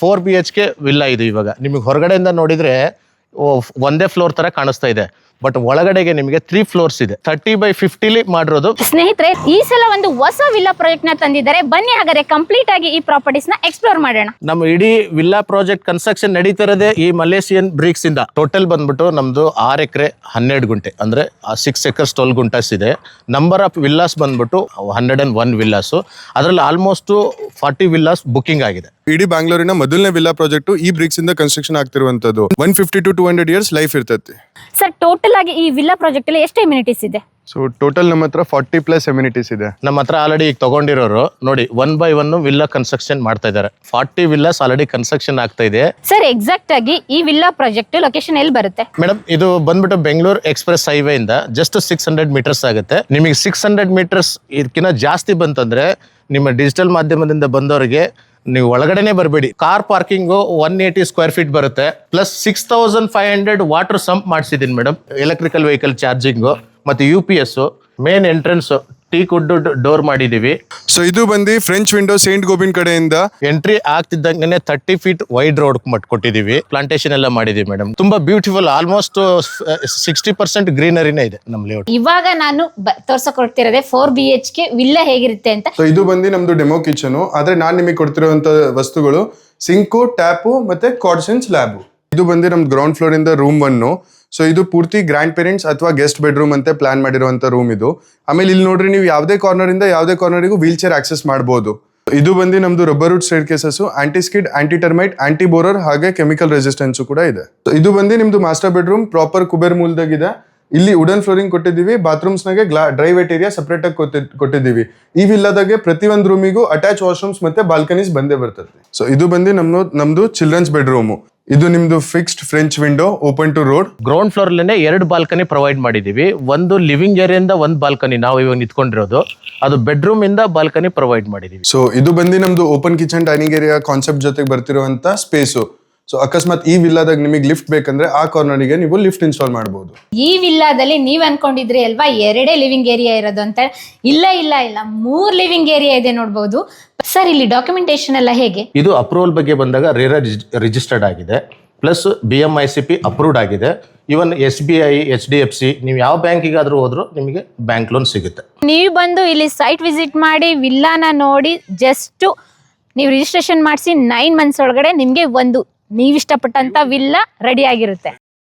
4 BHK villa ಇದು. ಇವಾಗ ನಿಮಗೆ ಹೊರಗಡೆಯಿಂದ ನೋಡಿದ್ರೆ ಒಂದೇ ಫ್ಲೋರ್ ತರ ಕಾಣಿಸ್ತಾ ಇದೆ, ಬಟ್ ಒಳಗಡೆಗೆ ನಿಮಗೆ 3 floors ಇದೆ. 30/50 ಮಾಡಿರೋದು. ಸ್ನೇಹಿತರೆ, ಈ ಸಲ ಒಂದು ಹೊಸ ವಿಲ್ಲಾ ಪ್ರಾಜೆಕ್ಟ್ ನ ತಂದಿದ್ದಾರೆ. ಬನ್ನಿ ಹಾಗಾದ್ರೆ ಕಂಪ್ಲೀಟ್ ಆಗಿ ಈ ಪ್ರಾಪರ್ಟೀಸ್ ನ ಎಕ್ಸ್ಪ್ಲೋರ್ ಮಾಡೋಣ. ನಮ್ಮ ಇಡೀ ವಿಲ್ಲಾ ಪ್ರಾಜೆಕ್ಟ್ ಕನ್ಸ್ಟ್ರಕ್ಷನ್ ನಡೀತಿರೋದೇ ಈ ಮಲೇಷಿಯನ್ ಬ್ರಿಕ್ಸ್ ಇಂದ. ಟೋಟಲ್ ಬಂದ್ಬಿಟ್ಟು ನಮ್ದು 6 ಎಕರೆ 12 ಗುಂಟೆ, ಅಂದ್ರೆ 6 acres 12 ಗುಂಟಾಸ್ ಇದೆ. ನಂಬರ್ ಆಫ್ ವಿಲ್ಲಾಸ್ ಬಂದ್ಬಿಟ್ಟು 101 ವಿಲ್ಲಾಸ್. ಅದರಲ್ಲಿ ಆಲ್ಮೋಸ್ಟ್ 40 ವಿಲ್ಲಾಸ್ ಬುಕಿಂಗ್ ಆಗಿದೆ. ಇಡೀ ಬ್ಯಾಂಗ್ಳೂರಿನ ಮೊದಲನೇ ವಿಲ್ಲಾ ಪ್ರಾಜೆಕ್ಟ್ ಈ ಬ್ರಿಕ್ಸ್ ಇಂದ ಕನ್ಸ್ಟ್ರಕ್ಷನ್ ಆಗ್ತಿರುವಂತದ್ದು. 150 to 200 years ಲೈಫ್ ಇರ್ತೈತಿ. ಸರ್, ಟೋಟಲ್ ಆಗಿ ಈ ವಿಲ್ಲಾ ಪ್ರಾಜೆಕ್ಟ್ ಅಲ್ಲಿ ಎಷ್ಟು ಎಮ್ಯುನಿಟೀಸ್ ಇದೆ? ಸೊ ಟೋಟಲ್ ನಮ್ಮ ಹತ್ರ 40+ ಎಮ್ಯುನಿಟೀಸ್ ಇದೆ. ನಮ್ಮ ಹತ್ರ ಆಲ್ರೆಡಿ ಈಗ ತಗೊಂಡಿರೋರು ನೋಡಿ 1 by 1 ವಿಲ್ಲಾ ಕನ್ಸ್ಟ್ರಕ್ಷನ್ ಮಾಡ್ತಾ ಇದ್ದಾರೆ. 40 ವಿಲ್ಲಾಸ್ ಆಲ್ರೆಡಿ ಕನ್ಸ್ಟ್ರಕ್ಷನ್ ಆಗ್ತಾ ಇದೆ. ಸರ್, ಎಕ್ಸಾಕ್ಟ್ ಆಗಿ ಈ ವಿಲ್ಲಾ ಪ್ರಾಜೆಕ್ಟ್ ಲೊಕೇಶನ್ ಎಲ್ಲಿ ಬರುತ್ತೆ? ಮೇಡಮ್, ಇದು ಬಂದ್ಬಿಟ್ಟು ಬೆಂಗಳೂರು ಎಕ್ಸ್ಪ್ರೆಸ್ ಹೈವೇ ಇಂದ ಜಸ್ಟ್ 600 ಮೀಟರ್ಸ್ ಆಗುತ್ತೆ. ನಿಮಗೆ 600 ಮೀಟರ್ಸ್ ಇದಕ್ಕಿಂತ ಜಾಸ್ತಿ ಬಂತಂದ್ರೆ ನಿಮ್ಮ ಡಿಜಿಟಲ್ ಮಾಧ್ಯಮದಿಂದ ಬಂದವರಿಗೆ ನೀವು ಒಳಗಡೆನೆ ಬರಬೇಡಿ. ಕಾರ್ ಪಾರ್ಕಿಂಗು 180 ಸ್ಕ್ವೇರ್ ಫೀಟ್ ಬರುತ್ತೆ. ಪ್ಲಸ್ 6500 ವಾಟರ್ ಸಂಪ್ ಮಾಡಿಸಿದೀನಿ ಮೇಡಮ್. ಎಲೆಕ್ಟ್ರಿಕಲ್ ವೆಹಿಕಲ್ ಚಾರ್ಜಿಂಗು ಮತ್ತೆ UPS, main entrance teak wood door ಮಾಡಿದೀವಿ. ಸೊ ಇದು ಬಂದು ಫ್ರೆಂಚ್ ವಿಂಡೋ ಸೇಂಟ್ ಗೋಬಿನ್ ಕಡೆಯಿಂದ ಎಂಟ್ರಿ ಆಗ್ತಿದ್ದಂಗೆ 30 feet ವೈಡ್ ರೋಡ್ ಕೊಟ್ಟಿದೀವಿ. ಪ್ಲಾಂಟೇಶನ್ ಎಲ್ಲ ಮಾಡಿದೀವಿ ಮೇಡಮ್. ತುಂಬಾ ಬ್ಯೂಟಿಫುಲ್, ಆಲ್ಮೋಸ್ಟ್ 60% ಗ್ರೀನರಿನೇ ಇದೆ ನಮ್ಮ ಲೇಔಟ್. ಇವಾಗ ನಾನು ತೋರ್ಸಕ್ ಕೊಡ್ತಿರೋದೆ 4 BHK ವಿಲ್ಲಾ ಹೇಗಿರುತ್ತೆ ಅಂತ. ಸೊ ಇದು ಬಂದು ನಮ್ದು ಡೆಮೋ ಕಿಚನ್. ಆದ್ರೆ ನಾನ್ ನಿಮಗೆ ಕೊಡ್ತಿರುವಂತ ವಸ್ತುಗಳು ಸಿಂಕು, ಟ್ಯಾಪು ಮತ್ತೆ ಕಾರ್ಡ್ಸನ್ ಸ್ಲ್ಯಾಬ್. ಇದು ಬಂದು ನಮ್ದು ಗ್ರೌಂಡ್ ಫ್ಲೋರ್ ಇಂದ ರೂಮ್ 1. ಸೊ ಇದು ಪೂರ್ತಿ ಗ್ರ್ಯಾಂಡ್ ಪೇರೆಂಟ್ಸ್ ಅಥವಾ ಗೆಸ್ಟ್ ಬೆಡ್ರೂಮ್ ಅಂತ ಪ್ಲಾನ್ ಮಾಡಿರುವಂತ ರೂಮ್ ಇದು. ಆಮೇಲೆ ಇಲ್ಲಿ ನೋಡ್ರಿ, ನೀವು ಯಾವುದೇ ಕಾರ್ನರ್ ಇಂದ ಯಾವುದೇ ಕಾರ್ನರ್ಗೂ ವೀಲ್ ಚೇರ್ ಆಕ್ಸೆಸ್ ಮಾಡಬಹುದು. ಇದು ಬಂದು ನಮ್ದು rubber wood stair cases, anti skid, anti termite, anti borer ಹಾಗೆ ಕೆಮಿಕಲ್ ರೆಸಿಸ್ಟೆನ್ಸ್ ಕೂಡ ಇದೆ. ಇದು ಬಂದು ನಿಮ್ದು ಮಾಸ್ಟರ್ ಬೆಡ್ರೂಮ್ ಪ್ರಾಪರ್ ಕುಬೇರ್ ಮೂಲದಾಗಿದೆ. ಇಲ್ಲಿ ವುಡನ್ ಫ್ಲೋರಿಂಗ್ ಕೊಟ್ಟಿದ್ದೀವಿ. ಬಾತ್ರೂಮ್ಸ್ ನಾಗೆ ಡ್ರೈ ವೆಟ್ ಏರಿಯಾ ಸಪರೇಟ್ ಆಗಿ ಕೊಟ್ಟಿದ್ದೀವಿ. ಈ ವಿಲ್ಲಾದಾಗೆ ಪ್ರತಿಯೊಂದು ರೂಮಿಗೂ ಅಟ್ಯಾಚ್ ವಾಶ್ರೂಮ್ಸ್ ಮತ್ತೆ ಬಾಲ್ಕನೀಸ್ ಬಂದೇ ಬರ್ತದೆ. ಸೊ ಇದು ಬಂದು ನಮ್ದು ಚಿಲ್ಡ್ರನ್ಸ್ ಬೆಡ್ರೂಮ್. ಇದು ನಿಮ್ದು fixed French window open to road. Ground floor ಅಲ್ಲೇ 2 ಬಾಲ್ಕನಿ ಪ್ರೊವೈಡ್ ಮಾಡಿದೀವಿ. ಒಂದು ಲಿವಿಂಗ್ ಏರಿಯಿಂದ 1 ಬಾಲ್ಕನಿ ನಾವು ಇವಾಗ ನಿಂತ್ಕೊಂಡಿರೋದು, ಅದು ಬೆಡ್ರೂಮ್ ಇಂದ ಬಾಲ್ಕನಿ ಪ್ರೊವೈಡ್ ಮಾಡಿದೀವಿ. ಸೊ ಇದು ಬಂದು ನಮ್ದು open kitchen dining area concept ಜೊತೆಗೆ ಬರ್ತಿರುವಂತ ಸ್ಪೇಸು. ಸೊ ಅಕಸ್ಮಾತ್ ಈ ವಿಲ್ಲಾದಾಗ ನಿಮಗೆ ಲಿಫ್ಟ್ ಬೇಕಂದ್ರೆ ಆ ಕಾರ್ನರ್ಗೆ ನೀವು ಲಿಫ್ಟ್ ಇನ್ಸ್ಟಾಲ್ ಮಾಡಬಹುದು. ಈ ವಿಲ್ಲಾದಲ್ಲಿ ನೀವ್ ಅನ್ಕೊಂಡಿದ್ರಿ ಅಲ್ವಾ 2 ಲಿವಿಂಗ್ ಏರಿಯಾ ಇರೋದು ಅಂತ. ಇಲ್ಲ 3 ಲಿವಿಂಗ್ ಏರಿಯಾ ಇದೆ ನೋಡಬಹುದು. ಸರ್, ಇಲ್ಲಿ ಡಾಕ್ಯುಮೆಂಟೇಶನ್ ಎಲ್ಲ ಹೇಗೆ? ಇದು ಅಪ್ರೂವಲ್ ಬಗ್ಗೆ ಬಂದಾಗ ರೇರಾ ರಿಜಿಸ್ಟರ್ಡ್ ಆಗಿದೆ, ಪ್ಲಸ್ BMICP ಅಪ್ರೂವ್ಡ್ ಆಗಿದೆ. ಇವನ್ SBI, HDFC, ನೀವು ಯಾವ ಬ್ಯಾಂಕಿಗಾದ್ರೂ ಹೋದ್ರು ನಿಮಗೆ ಬ್ಯಾಂಕ್ ಲೋನ್ ಸಿಗುತ್ತೆ. ನೀವು ಬಂದು ಇಲ್ಲಿ ಸೈಟ್ ವಿಸಿಟ್ ಮಾಡಿ ವಿಲ್ಲಾನ ನೋಡಿ ಜಸ್ಟ್ ನೀವು ರಿಜಿಸ್ಟ್ರೇಷನ್ ಮಾಡಿಸಿ 9 months ಒಳಗಡೆ ನಿಮ್ಗೆ ಒಂದು ನೀವಿಷ್ಟಪಟ್ಟಂತ ವಿಲ್ಲಾ ರೆಡಿ ಆಗಿರುತ್ತೆ.